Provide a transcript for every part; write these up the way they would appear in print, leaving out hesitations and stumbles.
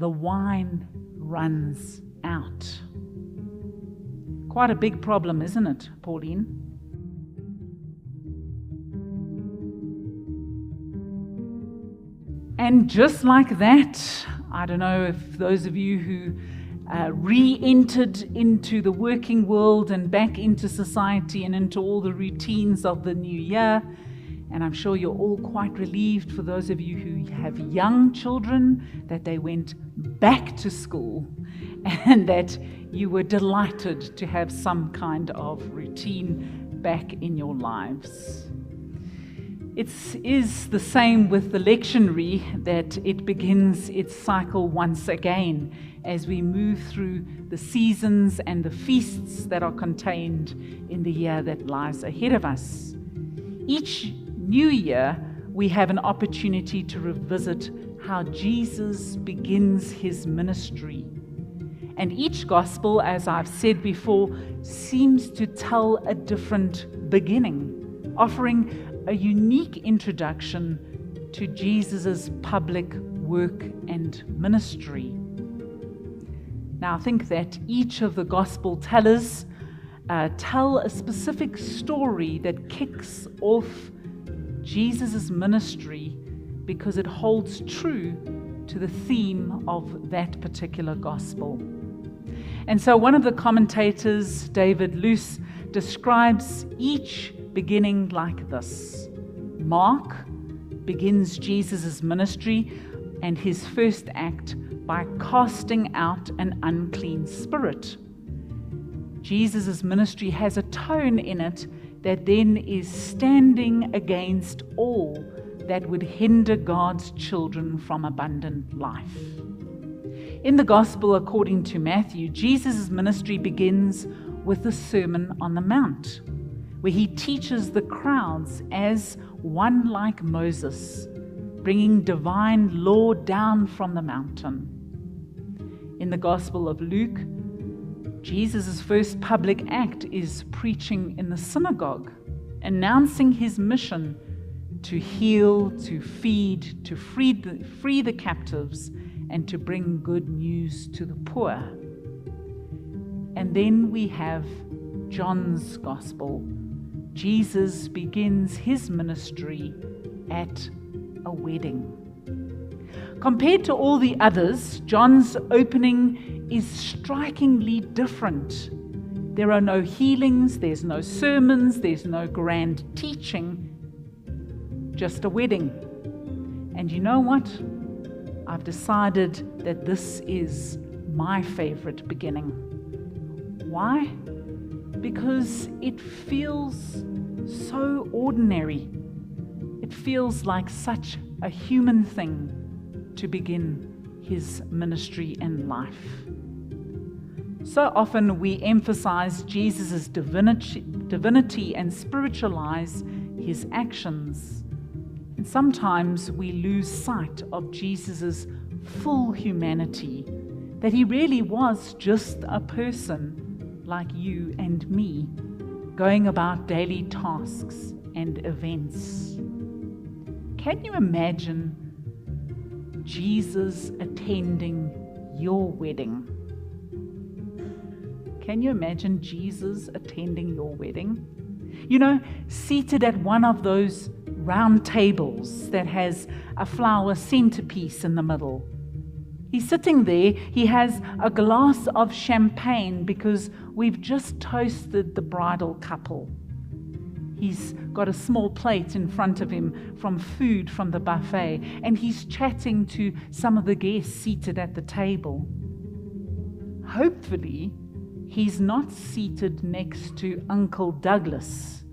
the wine runs out. Quite a big problem, isn't it, Pauline? And just like that, I don't know if those of you who re-entered into the working world and back into society and into all the routines of the new year, and I'm sure you're all quite relieved for those of you who have young children that they went back to school and that you were delighted to have some kind of routine back in your lives. It is the same with the lectionary, that it begins its cycle once again as we move through the seasons and the feasts that are contained in the year that lies ahead of us. Each new year, we have an opportunity to revisit how Jesus begins his ministry. And each gospel, as I've said before, seems to tell a different beginning, offering a unique introduction to Jesus' public work and ministry. Now, I think that each of the gospel tellers tell a specific story that kicks off Jesus' ministry because it holds true to the theme of that particular gospel. And so one of the commentators, David Luce, describes each beginning like this. Mark begins Jesus' ministry and his first act by casting out an unclean spirit. Jesus' ministry has a tone in it that then is standing against all that would hinder God's children from abundant life. In the Gospel according to Matthew, Jesus' ministry begins with the Sermon on the Mount, where he teaches the crowds as one like Moses, bringing divine law down from the mountain. In the Gospel of Luke, Jesus' first public act is preaching in the synagogue, announcing his mission to heal, to feed, to free the captives, and to bring good news to the poor. And then we have John's Gospel. Jesus begins his ministry at a wedding. Compared to all the others, John's opening is strikingly different. There are no healings, there's no sermons, there's no grand teaching, just a wedding. And you know what? I've decided that this is my favorite beginning. Why? Because it feels so ordinary. It feels like such a human thing to begin his ministry and life. So often we emphasize Jesus' divinity and spiritualize his actions. And sometimes we lose sight of Jesus' full humanity, that he really was just a person like you and me, going about daily tasks and events. Can you imagine Jesus attending your wedding? Can you imagine Jesus attending your wedding? You know, seated at one of those round tables that has a flower centerpiece in the middle. He's sitting there, he has a glass of champagne because we've just toasted the bridal couple. He's got a small plate in front of him from food from the buffet, and he's chatting to some of the guests seated at the table. Hopefully, he's not seated next to Uncle Douglas,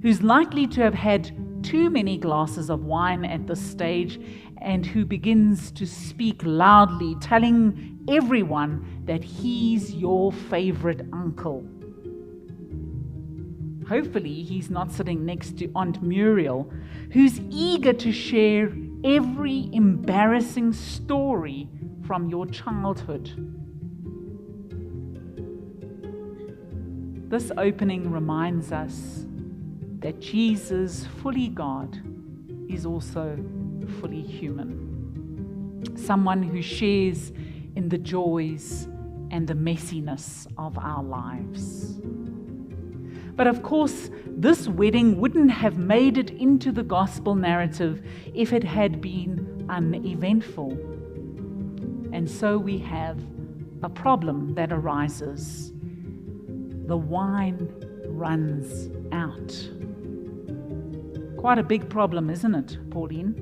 who's likely to have had too many glasses of wine at this stage and who begins to speak loudly, telling everyone that he's your favorite uncle. Hopefully, he's not sitting next to Aunt Muriel, who's eager to share every embarrassing story from your childhood. This opening reminds us that Jesus, fully God, is also fully human. someone who shares in the joys and the messiness of our lives. But of course, this wedding wouldn't have made it into the gospel narrative if it had been uneventful. And so we have a problem that arises. The wine runs out. Quite a big problem, isn't it, Pauline?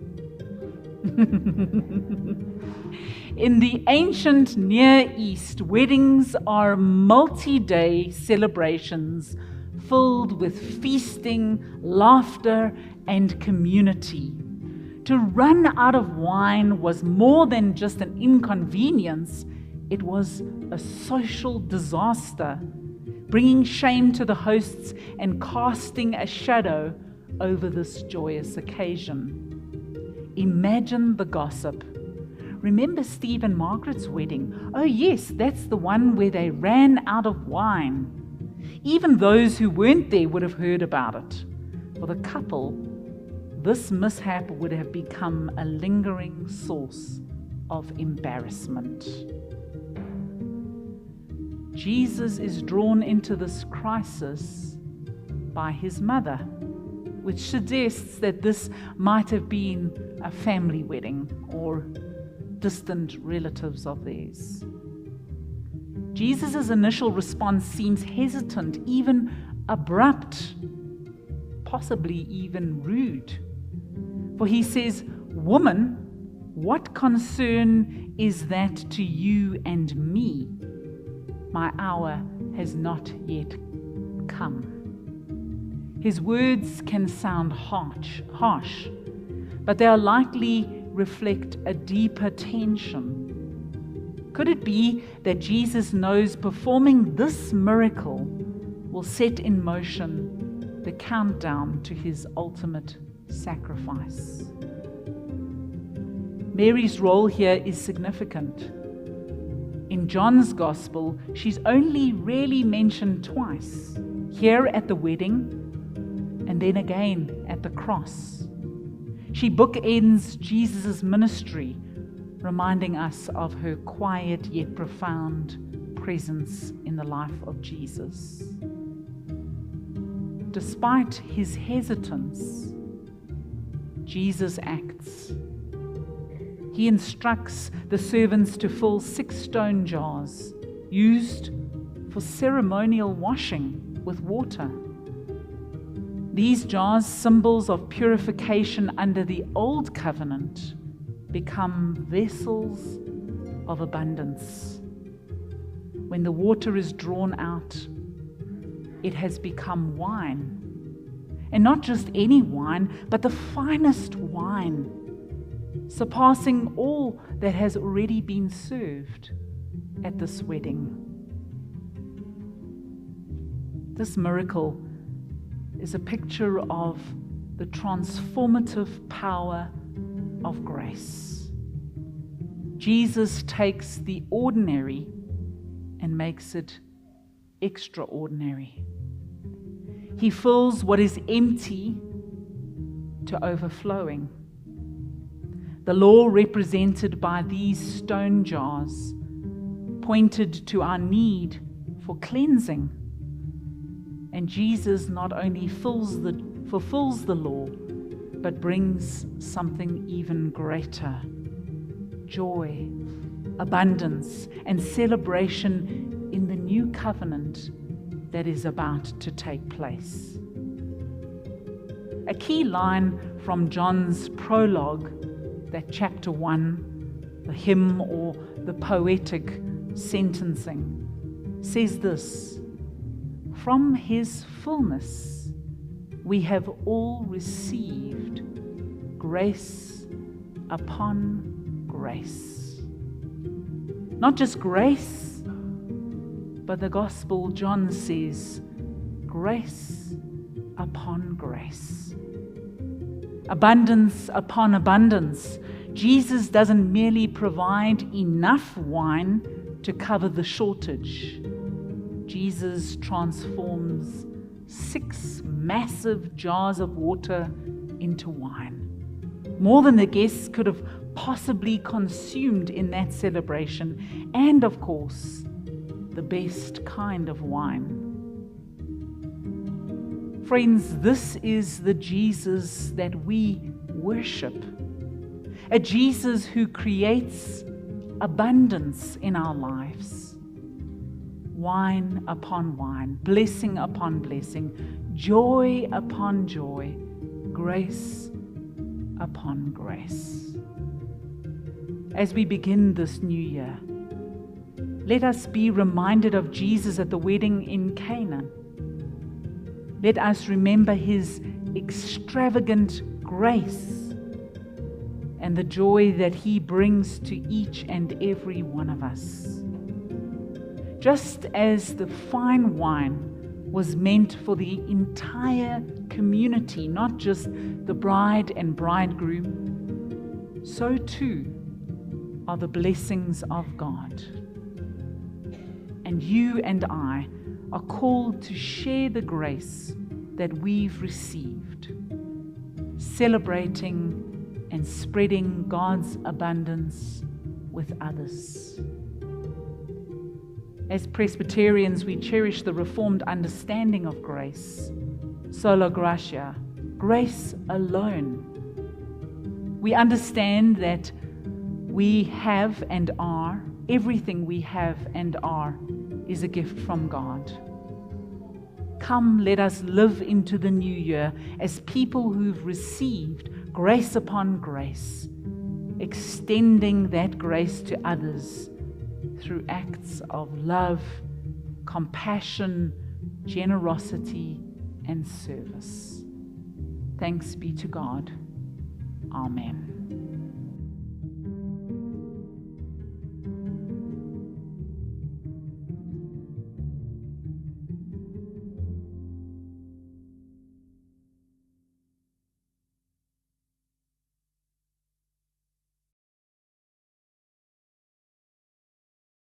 In the ancient Near East, weddings are multi-day celebrations filled with feasting, laughter, and community. To run out of wine was more than just an inconvenience, it was a social disaster, bringing shame to the hosts and casting a shadow over this joyous occasion. Imagine the gossip. Remember Steve and Margaret's wedding? Oh yes, that's the one where they ran out of wine. Even those who weren't there would have heard about it. For the couple, this mishap would have become a lingering source of embarrassment. Jesus is drawn into this crisis by his mother, which suggests that this might have been a family wedding or distant relatives of theirs. Jesus' initial response seems hesitant, even abrupt, possibly even rude. For he says, "Woman, what concern is that to you and me? My hour has not yet come." His words can sound harsh, but they are likely reflect a deeper tension. Could it be that Jesus knows performing this miracle will set in motion the countdown to his ultimate sacrifice? Mary's role here is significant. In John's Gospel, she's only really mentioned twice, here at the wedding and then again at the cross. She bookends Jesus' ministry, reminding us of her quiet yet profound presence in the life of Jesus. Despite his hesitance, Jesus acts. He instructs the servants to fill 6 stone jars used for ceremonial washing with water. These jars, symbols of purification under the old covenant, become vessels of abundance. When the water is drawn out, it has become wine. And not just any wine, but the finest wine, surpassing all that has already been served at this wedding. This miracle is a picture of the transformative power of grace. Jesus takes the ordinary and makes it extraordinary. He fills what is empty to overflowing. The law, represented by these stone jars, pointed to our need for cleansing. And Jesus not only fulfills the law, but brings something even greater: joy, abundance, and celebration in the new covenant that is about to take place. A key line from John's prologue, that chapter 1, the hymn or the poetic sentencing, says this: "From his fullness we have all received grace upon grace." Not just grace, but the gospel, John says, grace upon grace. Abundance upon abundance. Jesus doesn't merely provide enough wine to cover the shortage. Jesus transforms 6 massive jars of water into wine, more than the guests could have possibly consumed in that celebration, and of course, the best kind of wine. Friends, this is the Jesus that we worship. A Jesus who creates abundance in our lives. Wine upon wine, blessing upon blessing, joy upon joy, grace upon grace. As we begin this new year, let us be reminded of Jesus at the wedding in Cana. Let us remember his extravagant grace and the joy that he brings to each and every one of us. Just as the fine wine was meant for the entire community, not just the bride and bridegroom, so too are the blessings of God. And you and I are called to share the grace that we've received, celebrating and spreading God's abundance with others. As Presbyterians, we cherish the Reformed understanding of grace, sola gratia, grace alone. We understand that we have and are, everything we have and are, is a gift from God. Come, let us live into the new year as people who've received grace upon grace, extending that grace to others through acts of love, compassion, generosity, and service. Thanks be to God. Amen.